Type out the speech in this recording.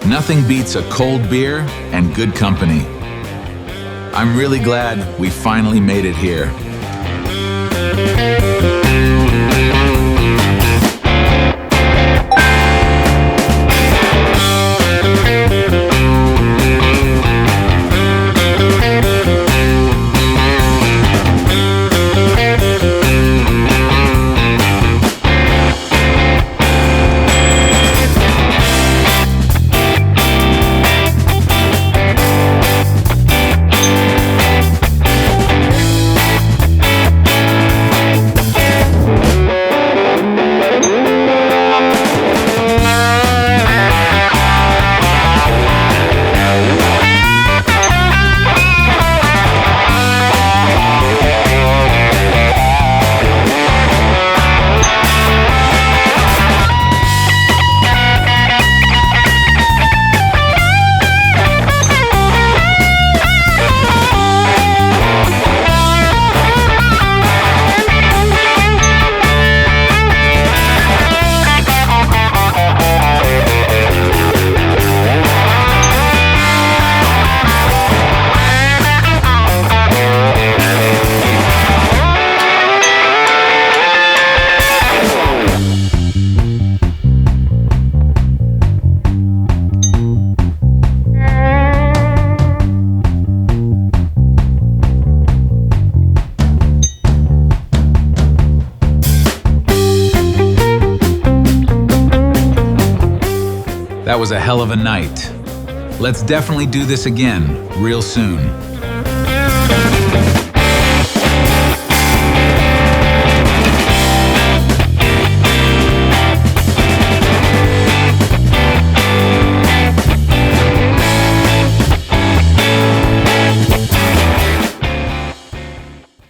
Nothing beats a cold beer and good company. I'm really glad we finally made it here. That was a hell of a night. Let's definitely do this again real soon.